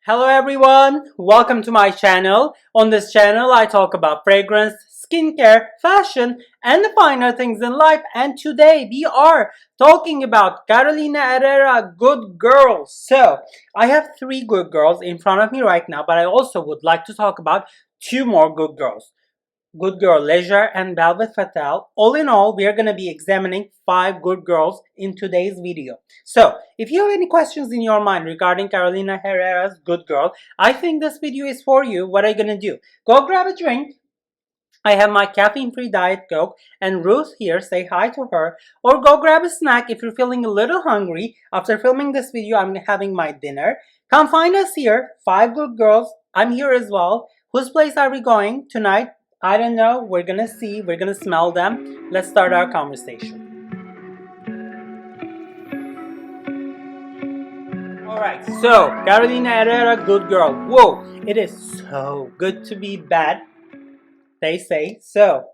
Hello everyone, welcome to my channel. On this channel I talk about fragrance, skincare, fashion and the finer things in life, and today we are talking about Carolina Herrera, Good Girls. So I have three good girls in front of me right now, but I also would like to talk about two more good girls. Good Girl Légère and Velvet Fatale. All in all, we are going to be examining 5 good girls in today's video. So, if you have any questions in your mind regarding Carolina Herrera's Good Girl, I think this video is for you. What are you going to do? Go grab a drink. I have my caffeine-free Diet Coke, and Ruth here, say hi to her. Or go grab a snack if you're feeling a little hungry. After filming this video, I'm having my dinner. Come find us here, 5 good girls. I'm here as well. Whose place are we going tonight? I don't know. We're gonna see. We're gonna smell them. Let's start our conversation. Alright, so Carolina Herrera, Good Girl. Whoa, it is so good to be bad, they say. So,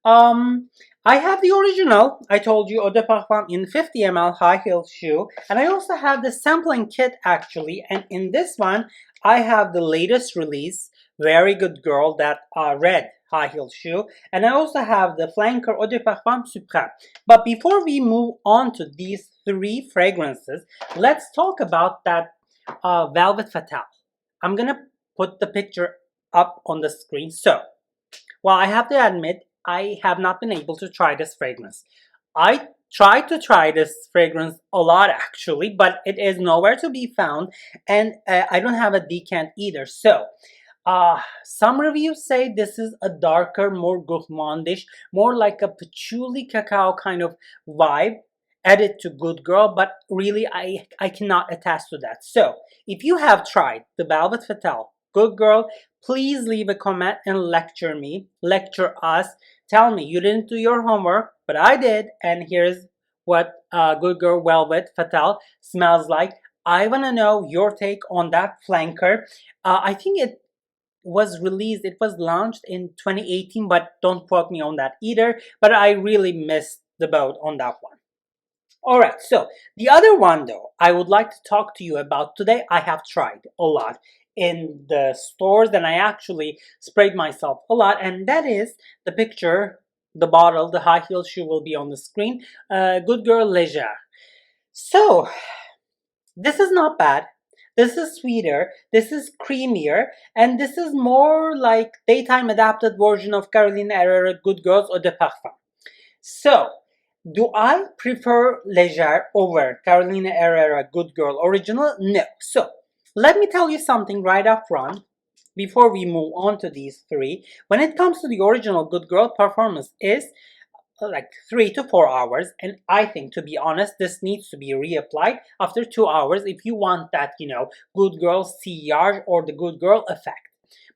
I have the original, I told you, Eau de Parfum in 50 ml high heel shoe. And I also have the sampling kit actually. And in this one, I have the latest release, Very Good Girl, that red high heel shoe. And I also have the flanker Eau de Parfum Suprême. But before we move on to these 3 fragrances, let's talk about that Velvet Fatale. I'm gonna put the picture up on the screen. So, well, I have to admit, I have not been able to try this fragrance. I tried to try this fragrance a lot actually, but it is nowhere to be found, and I don't have a decant either. So, some reviews say this is a darker, more gourmandish, more like a patchouli cacao kind of vibe added to Good Girl, but really I cannot attest to that. So, if you have tried the Velvet Fatale Good Girl, please leave a comment and lecture me, lecture us. Tell me you didn't do your homework, but I did, and here's what Good Girl Velvet Fatale smells like. I want to know your take on that flanker. I think it was released, it was launched in 2018, but don't quote me on that either. But I really missed the boat on that one. Alright, so the other one though I would like to talk to you about today, I have tried a lot in the stores, and I actually sprayed myself a lot, and that is the picture, the bottle, the high heel shoe will be on the screen. Good Girl Légère. So this is not bad. This is sweeter, this is creamier, and this is more like daytime adapted version of Carolina Herrera Good Girls Eau de Parfum. So, do I prefer Légère over Carolina Herrera Good Girl Original? No. So, let me tell you something right up front before we move on to these 3. When it comes to the original Good Girl, performance is like 3 to 4 hours, and I think, to be honest, this needs to be reapplied after 2 hours if you want that, Good Girl sillage or the Good Girl effect.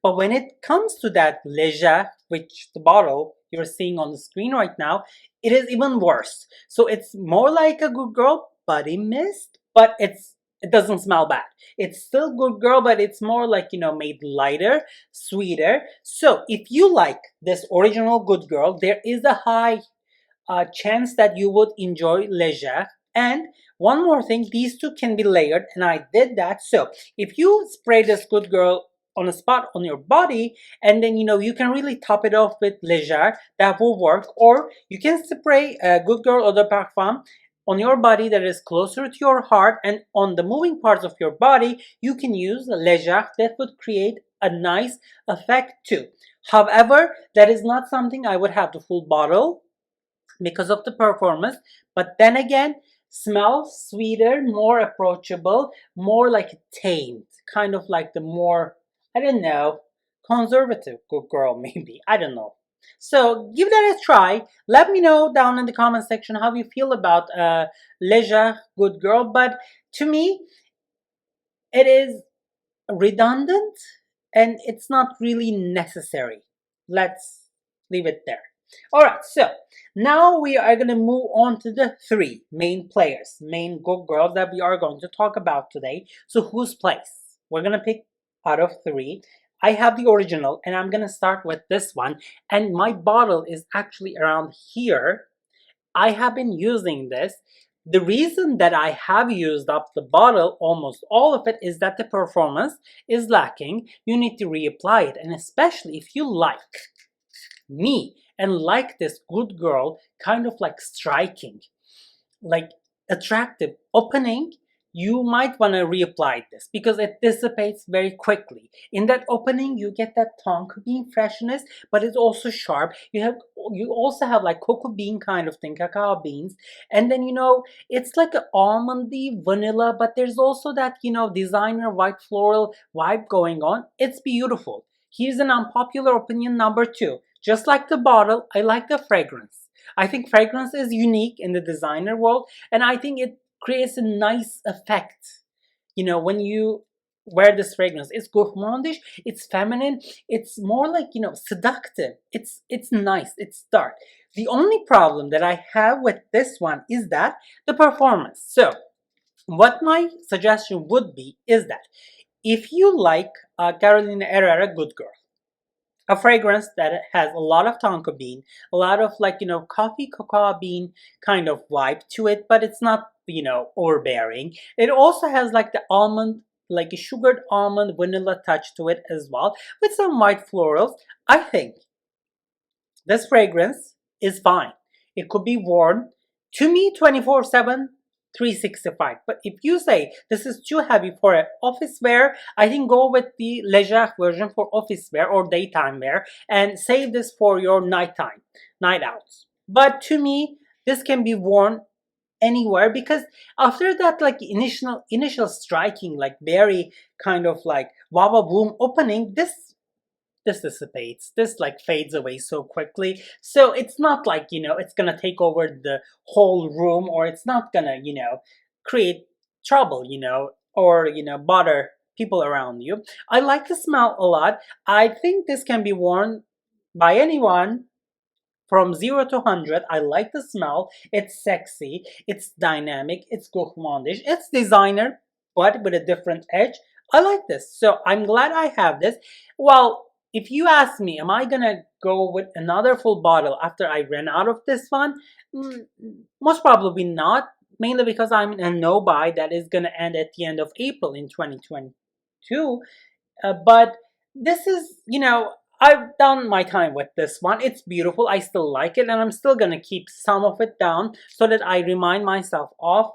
But when it comes to that Légère, which the bottle you're seeing on the screen right now, it is even worse. So it's more like a Good Girl body mist, but it doesn't smell bad. It's still Good Girl, but it's more like, made lighter, sweeter. So if you like this original Good Girl, there is a high chance that you would enjoy Légère. And one more thing, these 2 can be layered, and I did that. So if you spray this Good Girl on a spot on your body, and then you can really top it off with Légère, that will work. Or you can spray Good Girl Eau de Parfum on your body that is closer to your heart, and on the moving parts of your body you can use Légère. That would create a nice effect too. However, that is not something I would have the full bottle because of the performance, but then again, smells sweeter, more approachable, more like a tamed, kind of like the more, I don't know, conservative Good Girl maybe, I don't know. So give that a try. Let me know down in the comment section how you feel about Légère Good Girl. But to me, it is redundant and it's not really necessary. Let's leave it there. Alright, so now we are going to move on to the 3 main players, main Good Girls that we are going to talk about today. So whose place? We're going to pick out of 3. I have the original, and I'm going to start with this one. And my bottle is actually around here. I have been using this The reason that I have used up the bottle, almost all of it, is that the performance is lacking. You need to reapply it, and especially if you like me and like this good girl, kind of like striking, like attractive opening, you might want to reapply this because it dissipates very quickly. In that opening, you get that tonka bean freshness, but it's also sharp. You also have like cocoa bean kind of thing, cacao beans, and then it's like an almondy vanilla, but there's also that designer white floral vibe going on. It's beautiful. Here's an unpopular opinion number two. Just like the bottle, I like the fragrance. I think fragrance is unique in the designer world, and I think it creates a nice effect. When you wear this fragrance, it's gourmandish, it's feminine, it's more like seductive. It's nice, it's dark. The only problem that I have with this one is that the performance. So, what my suggestion would be is that if you like Carolina Herrera Good Girl, a fragrance that has a lot of tonka bean, a lot of like coffee cocoa bean kind of vibe to it, but it's not overbearing. It also has like the almond, like a sugared almond vanilla touch to it as well, with some white florals. I think this fragrance is fine. It could be worn, to me, 24/7, 365. But if you say this is too heavy for an office wear, I think go with the Légère version for office wear or daytime wear and save this for your nighttime, night outs. But to me, this can be worn anywhere because after that like initial striking, like very kind of like wava boom opening, this dissipates, this like fades away so quickly. So it's not like it's gonna take over the whole room, or it's not gonna create trouble, or bother people around you. I like the smell a lot. I think this can be worn by anyone from 0 to 100. I like the smell. It's sexy, it's dynamic, it's gourmandish, it's designer, but with a different edge. I like this, so I'm glad I have this. Well, if you ask me, am I gonna go with another full bottle after I ran out of this one? Most probably not, mainly because I'm in a no buy that is gonna end at the end of April in 2022. But this is, I've done my time with this one. It's beautiful. I still like it, and I'm still gonna keep some of it down so that I remind myself of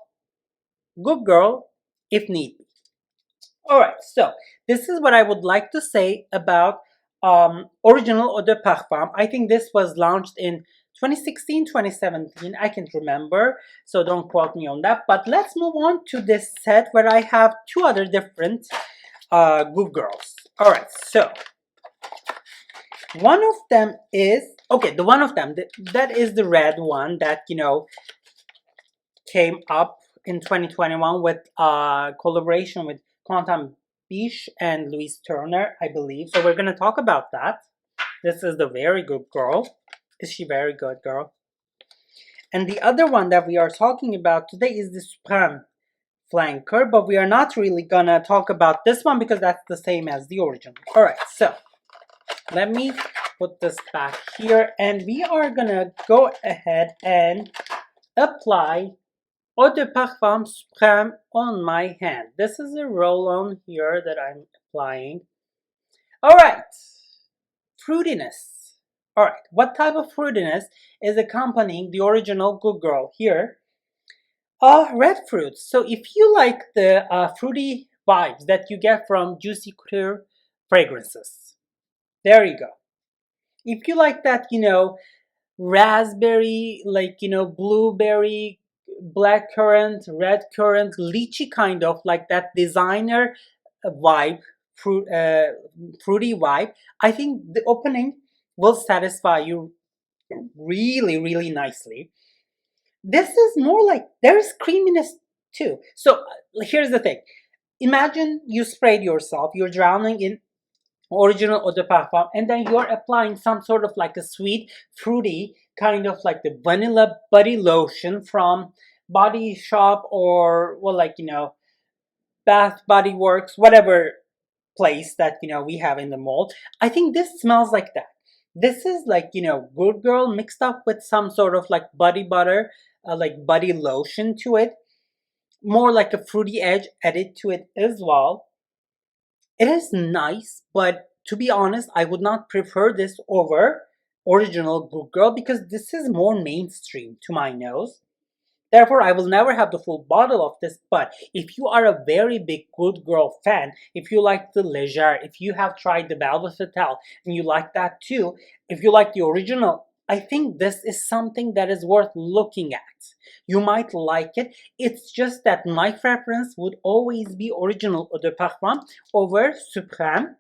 good girl if need be. Alright, so this is what I would like to say about original Eau de Parfum. I think this was launched in 2016, 2017. I can't remember, so don't quote me on that. But let's move on to this set where I have two other different good girls. Alright, so one of them is, okay, the one of them, that is the red one that, came up in 2021 with collaboration with Quantum Biche and Louise Turner, I believe. So we're going to talk about that. This is the very good girl. Is she very good, girl? And the other one that we are talking about today is the Suprême flanker, but we are not really going to talk about this one because that's the same as the original. All right, so let me put this back here, and we are going to go ahead and apply Eau de Parfum Suprême on my hand. This is a roll-on here that I'm applying. Alright, fruitiness. Alright, what type of fruitiness is accompanying the original Good Girl here? Red fruits. So if you like the fruity vibes that you get from Juicy Couture fragrances, there you go. If you like that, raspberry, like, blueberry, black currant, red currant, lychee kind of like that designer vibe, fruity vibe, I think the opening will satisfy you really, really nicely. This is more like, there's creaminess too. So here's the thing. Imagine you sprayed yourself, you're drowning in original Eau de Parfum, and then you're applying some sort of like a sweet, fruity, kind of like the vanilla body lotion from Body Shop, or, well, like, Bath Body Works, whatever place that, we have in the mall. I think this smells like that. This is like, Good Girl mixed up with some sort of like body butter, like body lotion to it, more like a fruity edge added to it as well. It is nice, but to be honest, I would not prefer this over original Good Girl because this is more mainstream to my nose. Therefore, I will never have the full bottle of this. But if you are a very big Good Girl fan, if you like the Légère, if you have tried the Velvet Fatale and you like that too, if you like the original, I think this is something that is worth looking at. You might like it. It's just that my preference would always be original Eau de Parfum over Suprême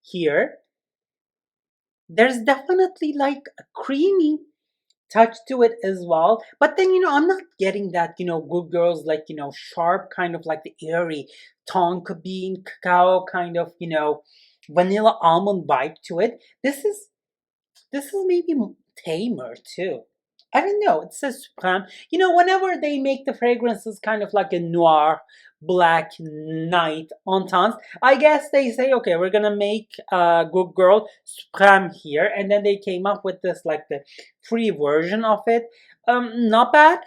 here. There's definitely like a creamy touch to it as well. But then, I'm not getting that, Good Girls like, sharp kind of like the airy tonka bean cacao kind of, vanilla almond vibe to it. This is maybe tamer too. I don't know. It says Supreme. Whenever they make the fragrances kind of like a noir, black night entente, I guess they say, okay, we're gonna make Good Girl Supreme here, and then they came up with this like the free version of it. Not bad,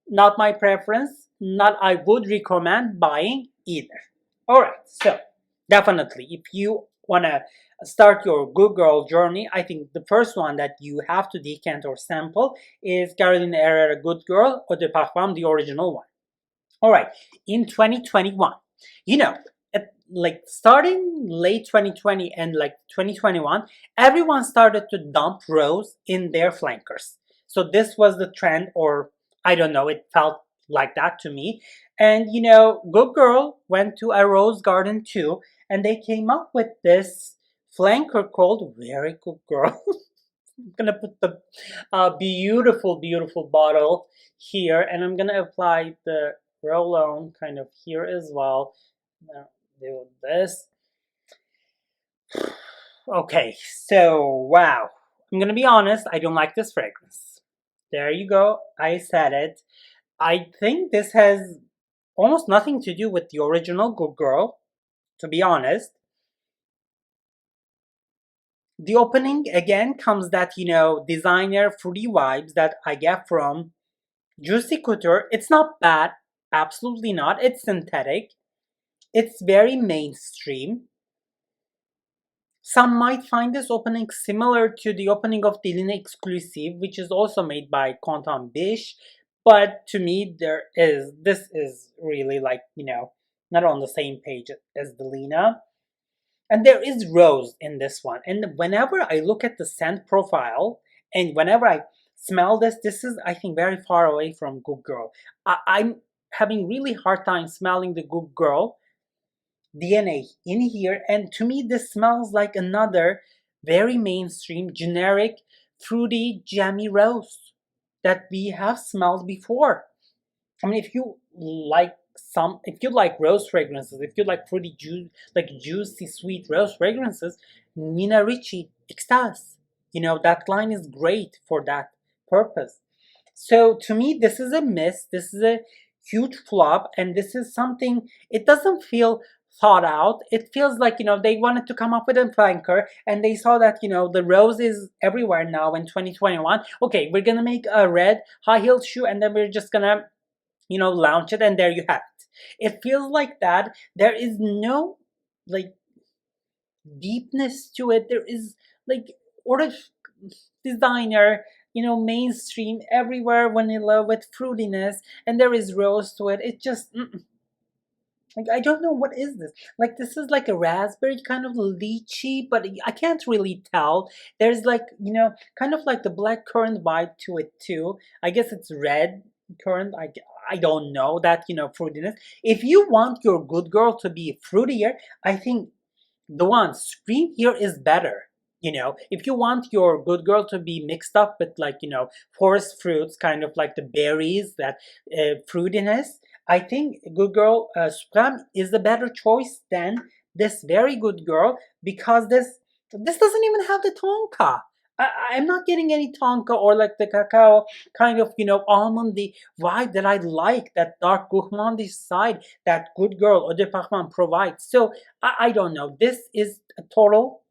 not my preference. Not I would recommend buying either. All right, so definitely, if you wanna start your Good Girl journey, I think the first one that you have to decant or sample is Carolina Herrera Good Girl Eau de Parfum, the original one. All right, in 2021, you know, like starting late 2020 and like 2021, everyone started to dump rose in their flankers. So this was the trend, or I don't know, it felt like that to me. And Good Girl went to a rose garden too, and they came up with this flanker called Very Good Girl. I'm gonna put the beautiful, beautiful bottle here, and I'm gonna apply the roll-on kind of here as well. Now do this. Okay, so wow. I'm gonna be honest, I don't like this fragrance. There you go, I said it. I think this has almost nothing to do with the original Good Girl, to be honest. The opening again comes that, designer fruity vibes that I get from Juicy Couture. It's not bad, absolutely not. It's synthetic. It's very mainstream. Some might find this opening similar to the opening of Deline Exclusive, which is also made by Quentin Biche. But to me, this is really like, not on the same page as Delina. And there is rose in this one. And whenever I look at the scent profile and whenever I smell this is, I think, very far away from Good Girl. I'm having really hard time smelling the Good Girl DNA in here. And to me, this smells like another very mainstream, generic, fruity, jammy rose that we have smelled before. I mean, if you like rose fragrances, if you like fruity like juicy sweet rose fragrances, Nina Ricci Extase. That line is great for that purpose. So to me, this is a miss. This is a huge flop, and this is something. It doesn't feel thought out. It feels like they wanted to come up with a flanker, and they saw that the rose is everywhere now in 2021. Okay, we're gonna make a red high heel shoe, and then we're just gonna launch it, and there you have it. It feels like that. There is no like deepness to it. There is like sort of designer, mainstream everywhere vanilla with fruitiness, and there is rose to it. It just like I don't know what is this. Like this is like a raspberry kind of lychee, but I can't really tell. There's like kind of like the black currant vibe to it too. I guess it's red currant. I don't know that fruitiness. If you want your Good Girl to be fruitier, I think the one Scream here is better. If you want your Good Girl to be mixed up with like forest fruits, kind of like the berries, that fruitiness, I think Good Girl Supreme is a better choice than this Very Good Girl, because this doesn't even have the tonka. I'm not getting any tonka or like the cacao kind of almondy vibe that I like, that dark gourmandish side that Good Girl Eau de Parfum provides. So I don't know. This is a total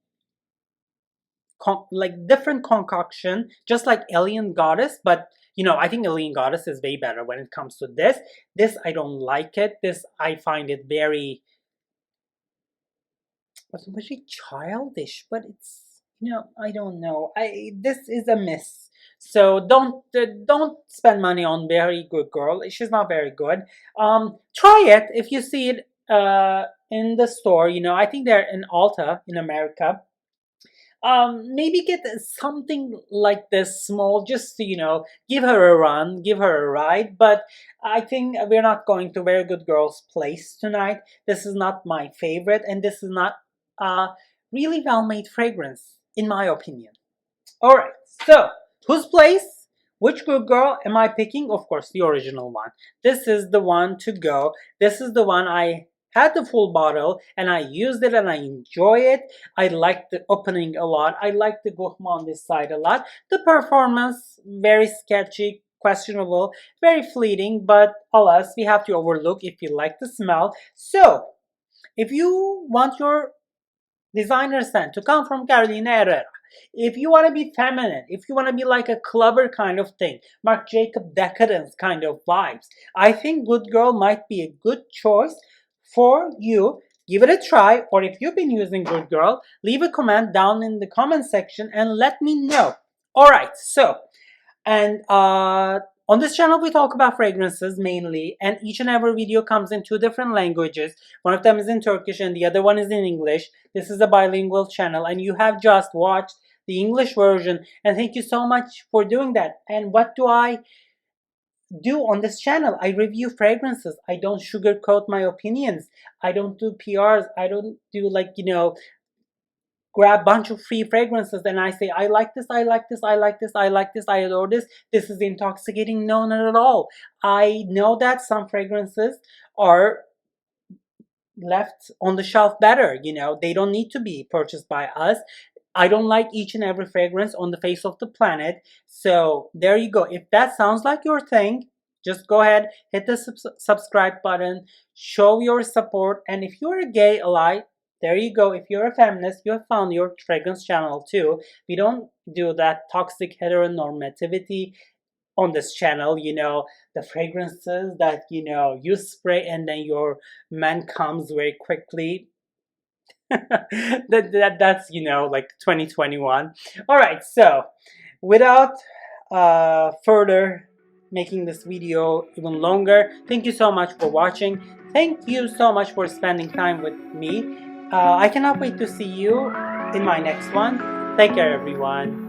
like different concoction, just like Alien Goddess, but I think Alien Goddess is way better when it comes to this. This, I don't like it. This, I find it very, very childish, but it's, I don't know. This is a miss. So don't spend money on very good girl. She's not very good. Try it if you see it in the store. I think they're in Ulta in America. Maybe get something like this small, just to give her a run, give her a ride. But I think we're not going to Very Good Girl's place tonight. This is not my favorite, and this is not a really well-made fragrance in my opinion. All right, so whose place? Which good girl am I picking? Of course, the original one. This is the one to go. This is the one I had the full bottle and I used it and I enjoy it. I like the opening a lot. I like the Gourmand on this side a lot. The performance, very sketchy, questionable, very fleeting, but alas, we have to overlook if you like the smell. So, if you want your designer scent to come from Carolina Herrera, if you want to be feminine, if you want to be like a clubber kind of thing, Marc Jacob decadence kind of vibes, I think Good Girl might be a good choice for you. Give it a try, or if you've been using Good Girl, leave a comment down in the comment section and let me know. All right, so, and on this channel, we talk about fragrances mainly, and each and every video comes in 2 different languages. One of them is in Turkish and the other one is in English. This is a bilingual channel, and you have just watched the English version, and thank you so much for doing that. And what do I do on this channel? I review fragrances. I don't sugarcoat my opinions. I don't do PRs. I don't do grab a bunch of free fragrances and I say, I like this, I like this, I like this, I like this, I adore this, this is intoxicating. No, not at all. I know that some fragrances are left on the shelf better. They don't need to be purchased by us. I don't like each and every fragrance on the face of the planet. So there you go. If that sounds like your thing, just go ahead, hit the subscribe button, show your support. And if you're a gay ally, there you go. If you're a feminist, you have found your fragrance channel too. We don't do that toxic heteronormativity on this channel, the fragrances that, you spray and then your man comes very quickly. That's, like 2021. All right, so without further making this video even longer, thank you so much for watching. Thank you so much for spending time with me. I cannot wait to see you in my next one. Take care, everyone.